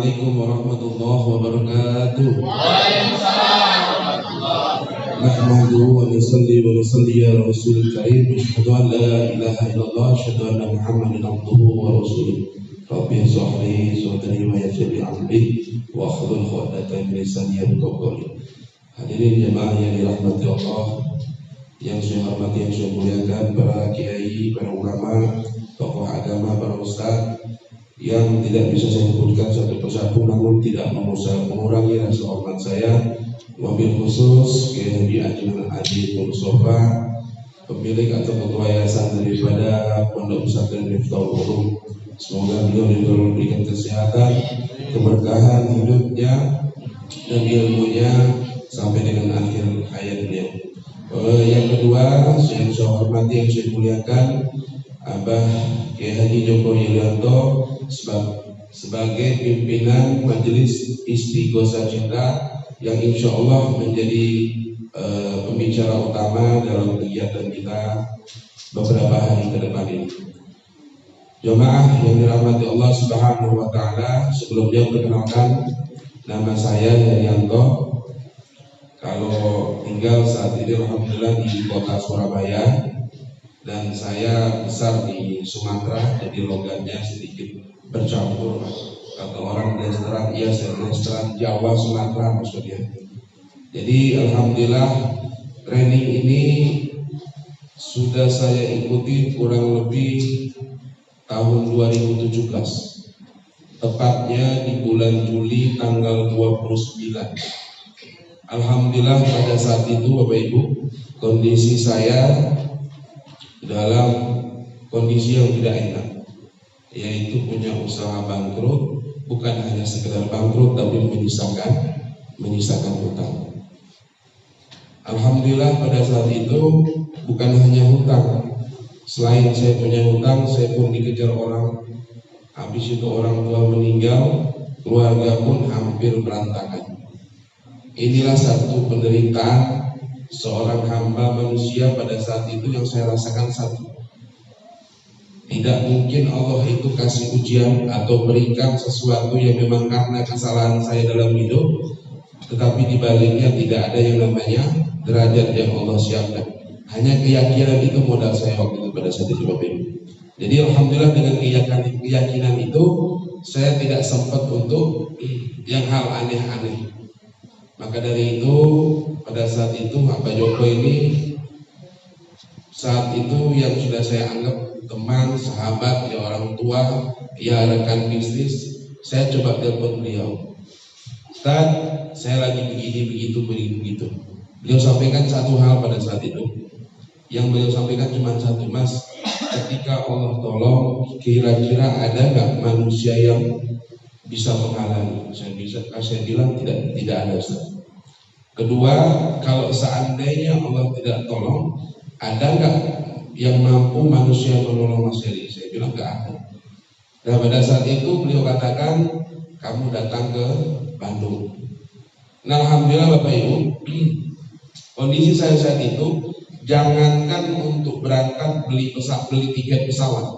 Assalamualaikum warahmatullahi wabarakatuh. Waalaikumsalam warahmatullahi wabarakatuh. Nahmaduhu wa nusalli wa nusalli ala rasulil karim. Asyhadu an la ilaha illallah, asyhadu anna Muhammadan abduhu wa rasuluh. Rabbi shrah li sadri wa yassir li amri wa hlul 'uqdatam min lisani yafqahu qawli. Hadirin jemaah yang dirahmati Allah, yang saya hormati, yang saya muliakan, para kiai, para ulama, tokoh agama, para ustaz, yang tidak bisa saya sebutkan satu persatu, namun tidak mengurangi rasa hormat saya. Wabil khusus Kiai Haji Adi Mustafa, pemilik atau ketua yayasan daripada Pondok Pesantren Miftahul Ulum. Semoga beliau diberikan kesehatan, keberkahan hidupnya dan ilmunya sampai dengan akhir hayat beliau. Yang kedua, yang saya hormati, yang saya muliakan, Abah Kiai Haji Joko Yulianto sebagai pimpinan Majelis Istighosa Cinta yang insya Allah menjadi pembicara utama dalam kegiatan kita beberapa hari ke depan ini. Jemaah yang dirahmati Allah Subhanahu wa Ta'ala, sebelumnya perkenalkan, nama saya Yulianto. Kalau tinggal saat ini alhamdulillah di kota Surabaya, dan saya besar di Sumatera, jadi logatnya sedikit bercampur. Kata orang restoran, iya saya restoran Jawa Sumatera maksudnya. Jadi alhamdulillah training ini sudah saya ikuti kurang lebih tahun 2017, tepatnya di bulan Juli tanggal 29. Alhamdulillah pada saat itu Bapak Ibu, kondisi saya dalam kondisi yang tidak enak, yaitu punya usaha bangkrut, bukan hanya sekedar bangkrut tapi menyisakan hutang. Alhamdulillah pada saat itu bukan hanya hutang, selain saya punya hutang, saya pun dikejar orang. Habis itu orang tua meninggal, keluarga pun hampir berantakan. Inilah satu penderitaan seorang hamba manusia pada saat itu yang saya rasakan satu. Tidak mungkin Allah itu kasih ujian atau berikan sesuatu yang memang karena kesalahan saya dalam hidup, tetapi dibaliknya tidak ada yang namanya derajat yang Allah siapkan. Hanya keyakinan itu modal saya waktu itu pada saat itu Bapak Ibu. Jadi alhamdulillah dengan keyakinan itu saya tidak sempat untuk yang hal aneh-aneh. Maka dari itu pada saat itu Pak Joko ini saat itu yang sudah saya anggap teman, sahabat, ya orang tua, ya rekan bisnis, saya coba telepon beliau. Ustaz, saya lagi begini begitu. Beliau sampaikan satu hal pada saat itu. Yang beliau sampaikan cuma satu, Mas, ketika Allah tolong, kira-kira ada nggak manusia yang bisa menghalangi? Saya bilang tidak ada, Ustaz. Kedua, kalau seandainya Allah tidak tolong, ada nggak yang mampu manusia menolong Mas Heri? Saya bilang nggak ada. Nah pada saat itu beliau katakan, kamu datang ke Bandung. Nah alhamdulillah Bapak Ibu, kondisi saya saat itu, jangankan untuk berangkat beli tiket pesawat,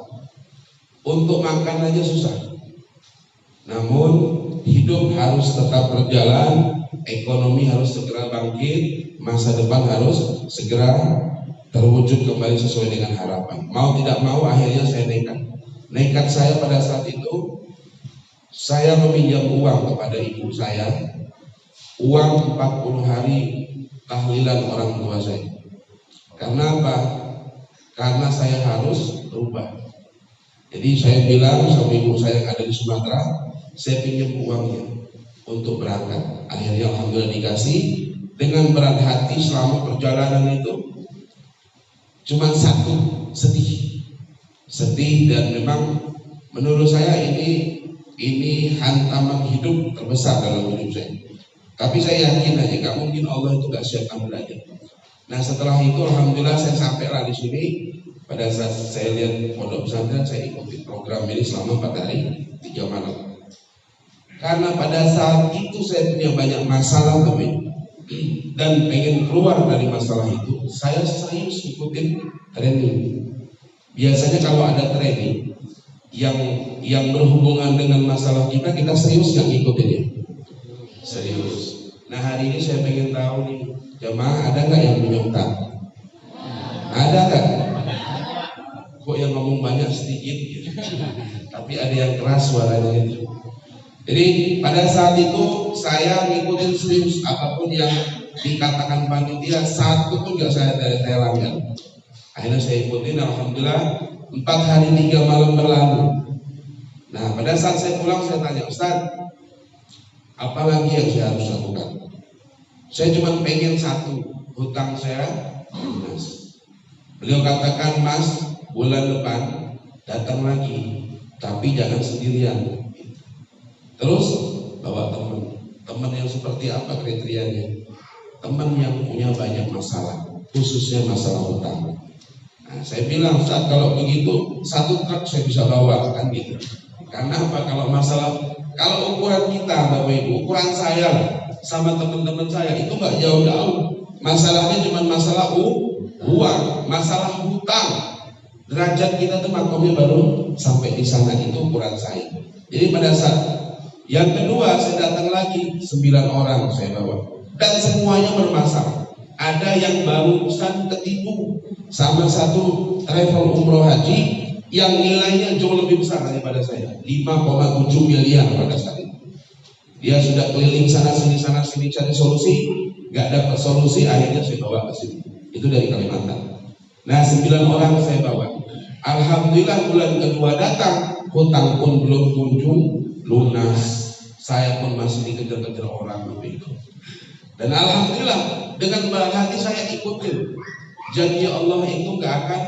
untuk makan aja susah. Namun hidup harus tetap berjalan, ekonomi harus segera bangkit, masa depan harus segera terwujud kembali sesuai dengan harapan. Mau tidak mau akhirnya saya nekat saya pada saat itu, saya meminjam uang kepada ibu saya, uang 40 hari tahlilan orang tua saya. Karena apa? Karena saya harus berubah. Jadi saya bilang sama ibu saya yang ada di Sumatera, saya pinjam uangnya untuk berangkat. Akhirnya alhamdulillah dikasih. Dengan berat hati selama perjalanan itu cuma satu, sedih dan memang menurut saya ini hantaman hidup terbesar dalam hidup saya. Tapi saya yakin aja gak mungkin Allah itu gak siapkan derajat. Nah setelah itu alhamdulillah saya sampailah di sini. Pada saat saya lihat pondok pesantren, saya ikuti program ini selama 4 hari 3 malam. Karena pada saat itu saya punya banyak masalah dan pengen keluar dari masalah itu, saya serius ikutin training. Biasanya kalau ada training, yang berhubungan dengan masalah kita serius nggak ngikutin ya? Serius. Nah hari ini saya pengen tahu nih, jamaah ada nggak yang punya utang? Ada nggak? Kok yang ngomong banyak sedikit gitu. Tapi ada yang keras suaranya itu. Jadi pada saat itu saya ngikutin serius apapun yang dikatakan panitia, satu pun nggak saya langgar. Akhirnya saya ikutin, alhamdulillah 4 hari 3 malam berlalu. Nah pada saat saya pulang saya tanya, Ustaz, apa lagi yang saya harus lakukan? Saya cuma pengen satu, hutang saya lunas. Beliau katakan, Mas, bulan depan datang lagi, tapi jangan sendirian. Terus bawa teman yang seperti apa kriterianya? Teman yang punya banyak masalah, khususnya masalah hutang. Nah, saya bilang, Ustaz, kalau begitu 1 truk saya bisa bawa, kan gitu. Karena apa? Kalau ukuran kita, Bapak Ibu, ukuran saya sama teman-teman saya itu nggak jauh-jauh. Masalahnya cuma masalah uang, masalah hutang. Derajat kita tuh makomnya baru sampai di sana, itu ukuran saya. Jadi pada saat yang kedua saya datang lagi 9 orang saya bawa dan semuanya bermasalah. Ada yang baru Ustaz ketipu sama satu travel umroh haji yang nilainya jauh lebih besar daripada saya, 5,7 miliar pada saat itu. Dia sudah keliling sana sini cari solusi, nggak dapat solusi, akhirnya saya bawa ke sini. Itu dari Kalimantan. Nah 9 orang saya bawa. Alhamdulillah bulan kedua datang, hutang pun belum kunjung lunas. Saya pun masih dikejar-kejar orang begitu. Dan alhamdulillah dengan berhati saya ikutin. Janji Allah itu nggak akan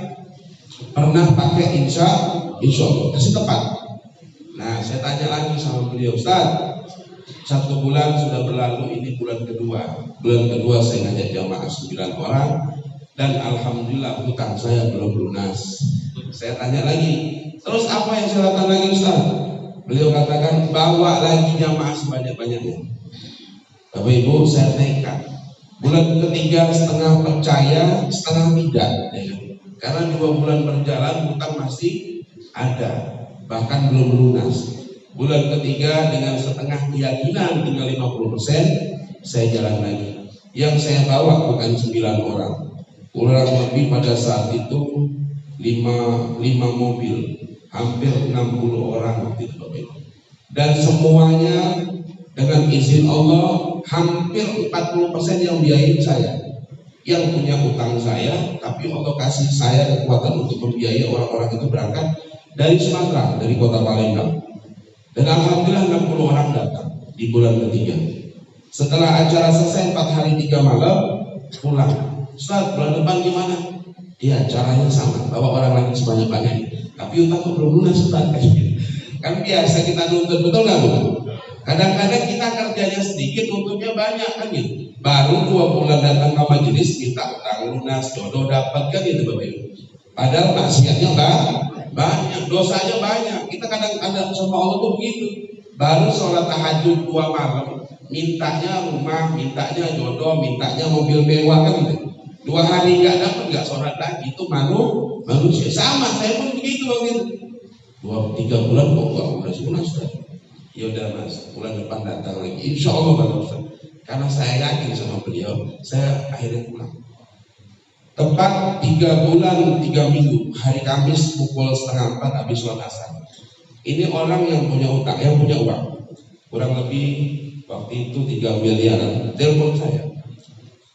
pernah pakai insya Allah kasih tepat. Nah saya tanya lagi sama beliau, Ustaz, 1 bulan sudah berlalu, ini bulan kedua saya ngajak jamaah 9 orang dan alhamdulillah hutang saya belum lunas. Saya tanya lagi, terus apa yang saya lakukan lagi, Ustaz? Beliau katakan, bawa lagi jamaah sebanyak-banyaknya. Bapak Ibu, saya nekat. Bulan ketiga setengah percaya, setengah tidak, ya. Karena 2 bulan berjalan hutang masih ada, bahkan belum lunas. Bulan ketiga dengan setengah keyakinan tinggal 50%, saya jalan lagi. Yang saya bawa bukan 9 orang, kurang lebih pada saat itu 5 mobil, hampir 60 orang waktu itu, Bapak Ibu. Dan semuanya dengan izin Allah hampir 40% yang biayain saya. Yang punya utang saya, tapi Allah kasih saya kekuatan untuk membiayai orang-orang itu berangkat dari Sumatera, dari kota Palembang. Dan alhamdulillah 60 orang datang di bulan ketiga. Setelah acara selesai 4 hari 3 malam pulang. Ustaz, bulan depan gimana? Dia acaranya sama, bawa orang lagi sebanyak-banyaknya. Tapi utang belum lunas, Ustaz. Kan biasa kita nuntut, betul nggak Bu? Kadang-kadang kita kerjanya sedikit, nuntutnya banyak kan gitu. Baru 2 bulan datang ke majelis minta utang lunas, jodoh dapat kan gitu Bapak Ibu. Padahal maksiatnya banyak, dosanya banyak. Kita kadang-kadang sama Allah tuh begitu. Baru sholat tahajud 2 malam, mintanya rumah, mintanya jodoh, mintanya mobil mewah kan gitu. 2 hari nggak dapat, nggak sholat lagi, itu manusia. Sama, saya pun begitu waktu itu. 2-3 bulan kok nggak lunas. Ya udah Mas, bulan depan datang lagi, insya Allah Pak Ustaz. Karena saya yakin sama beliau, saya akhirnya pulang. Tepat 3 bulan 3 minggu, hari Kamis pukul 3:30 habis sholat asar. Ini orang yang punya utang, yang punya uang, kurang lebih waktu itu 3 miliar. Telepon saya.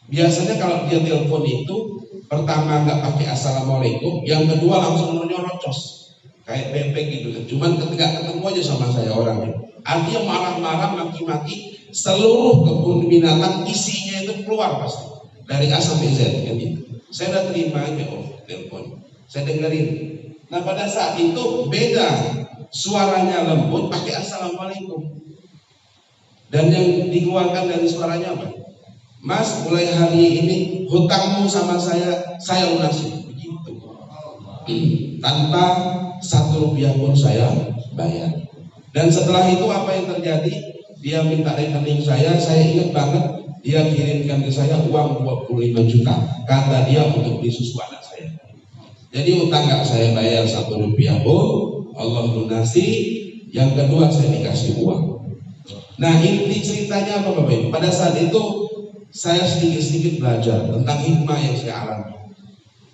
Biasanya kalau dia telepon itu, pertama nggak pakai assalamualaikum, yang kedua langsung nyerocos, kayak bebek gitu. Cuman ketika ketemu aja sama saya orangnya. Artinya marah-marah, maki-maki, seluruh kebun binatang isinya itu keluar pasti dari A sampai Z kan gitu. Saya udah terima aja telepon, saya dengerin. Nah pada saat itu beda, suaranya lembut, pakai assalamualaikum. Dan yang dikeluarkan dari suaranya apa? Mas, mulai hari ini hutangmu sama saya lunasi, begitu. Tanpa 1 rupiah pun saya bayar. Dan setelah itu apa yang terjadi? Dia minta rekening saya ingat banget, dia kirimkan ke saya uang 25 juta. Kata dia untuk beli susu anak saya. Jadi utang nggak saya bayar 1 rupiah pun, Allah lunasi, yang kedua saya dikasih uang. Nah, inti ceritanya apa Bapak Ibu? Pada saat itu saya sedikit-sedikit belajar tentang hikmah yang saya alami.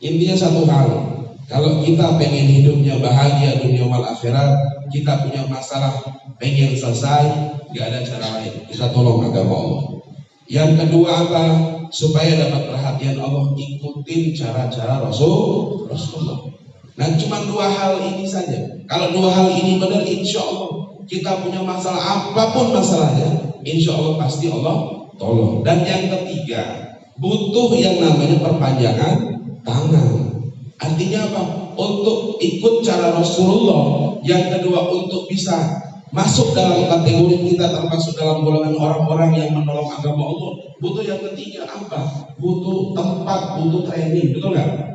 Intinya satu hal, kalau kita pengen hidupnya bahagia dunia wal akhirat, kita punya masalah pengen selesai, gak ada cara lain, kita tolong agama Allah. Yang kedua apa? Supaya dapat perhatian Allah, ikutin cara-cara Rasulullah. Nah, cuma dua hal ini saja. Kalau dua hal ini benar, insya Allah kita punya masalah apapun masalahnya, insya Allah pasti Allah tolong. Dan yang ketiga, butuh yang namanya perpanjangan tangan. Artinya apa? Untuk ikut cara Rasulullah. Yang kedua, untuk bisa masuk dalam kategori kita termasuk dalam golongan orang-orang yang menolong agama Allah. Butuh yang ketiga apa? Butuh tempat, butuh training, betul nggak?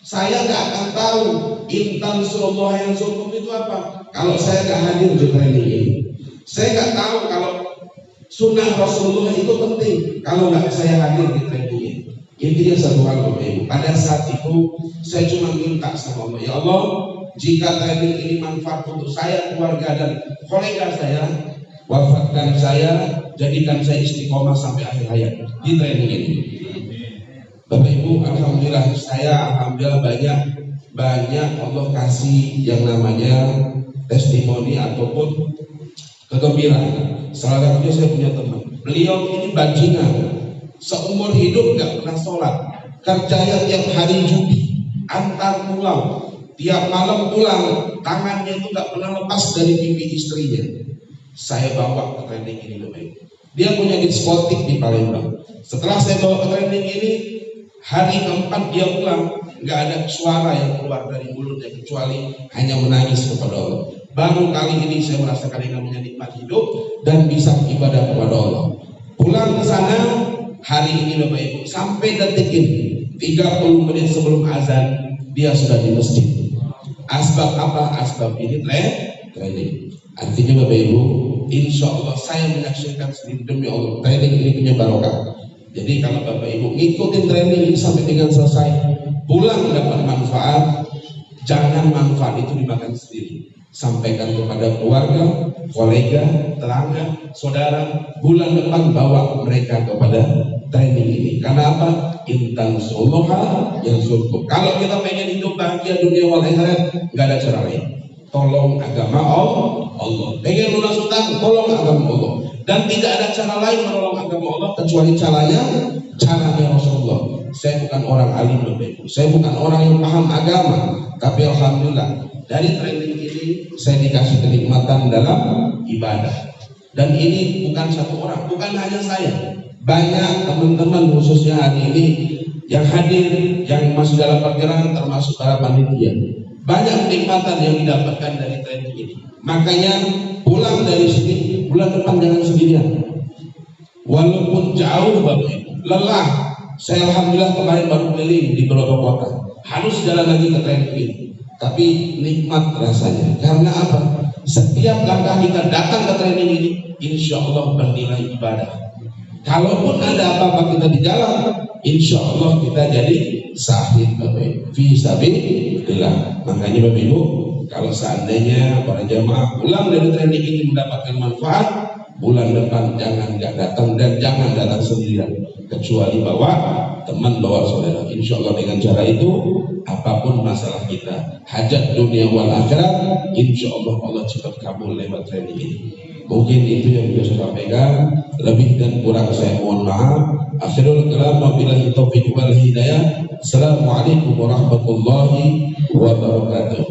Saya nggak akan tahu intan Rasulullah yang surkum itu apa kalau saya nggak hadir di training ini. Saya nggak tahu kalau sunnah Rasulullah itu penting kalau nggak saya hadir di training ini. Intinya satu hal Bapak Ibu, pada saat itu saya cuma minta sama Allah, ya Allah, jika training ini manfaat untuk saya, keluarga dan kolega saya, wafatkan saya, jadikan saya istiqomah sampai akhir hayat di training ini. Bapak Ibu, alhamdulillah saya banyak Allah kasih yang namanya testimoni ataupun kegembiraan. Salah satunya saya punya teman, beliau ini bajingan, seumur hidup nggak pernah sholat, kerjanya tiap hari judi, antar pulau, tiap malam pulang, tangannya itu nggak pernah lepas dari pipi istrinya. Saya bawa ke training ini Bapak Ibu. Dia punya diskotik di Palembang. Setelah saya bawa ke training ini, hari keempat dia pulang, nggak ada suara yang keluar dari mulutnya kecuali hanya menangis kepada Allah. Baru kali ini saya merasakan yang namanya nikmat hidup dan bisa ibadah kepada Allah. Pulang ke sana hari ini Bapak Ibu, sampai detik ini 30 menit sebelum azan dia sudah di masjid. Asbab apa? Asbab ini training. Artinya Bapak Ibu, insya Allah saya menyaksikan sendiri demi Allah, training ini punya barokah. Jadi kalau Bapak Ibu ngikutin training ini sampai dengan selesai, pulang dapat manfaat, jangan manfaat itu dimakan sendiri. Sampaikan kepada keluarga, kolega, tetangga, saudara, bulan depan bawa mereka kepada training ini. Karena apa? Intan suluha yang surkum. Kalau kita pengen hidup bahagia dunia wal akhirat, nggak ada cara lain. Tolong agama Allah. Pengen lunas utang, tolong agama Allah. Dan tidak ada cara lain menolong agama Allah kecuali caranya Rasulullah. Saya bukan orang alim Bapak Ibu, saya bukan orang yang paham agama, tapi alhamdulillah dari training ini saya dikasih kenikmatan dalam ibadah. Dan ini bukan satu orang, bukan hanya saya, banyak teman-teman khususnya hari ini yang hadir, yang masih dalam perjalanan termasuk para panitia. Banyak kenikmatan yang didapatkan dari training ini. Makanya pulang dari sini bulan depan jangan sendirian. Walaupun jauh Bapak Ibu, lelah. Saya alhamdulillah kemarin baru keliling di beberapa kota. Harus jalan lagi ke training ini. Tapi nikmat rasanya. Karena apa? Setiap langkah kita datang ke training ini, insya Allah bernilai ibadah. Kalaupun ada apa-apa kita di jalan, insya Allah kita jadi sahid Bapak Ibu. Fi sabilillah. Makanya Bapak Ibu, kalau seandainya para jamaah pulang dari training ini mendapatkan manfaat, bulan depan jangan nggak datang dan jangan datang sendirian, kecuali bawa teman, bawa saudara. Insya Allah dengan cara itu apapun masalah kita, hajat dunia wal akhirat, insya Allah Allah cepat kabul lewat training ini. Mungkin itu yang bisa saya sampaikan. Lebih dan kurang saya mohon maaf. Akhirul kalam, wabillahi taufiq wal hidayah. Assalamualaikum warahmatullahi wabarakatuh.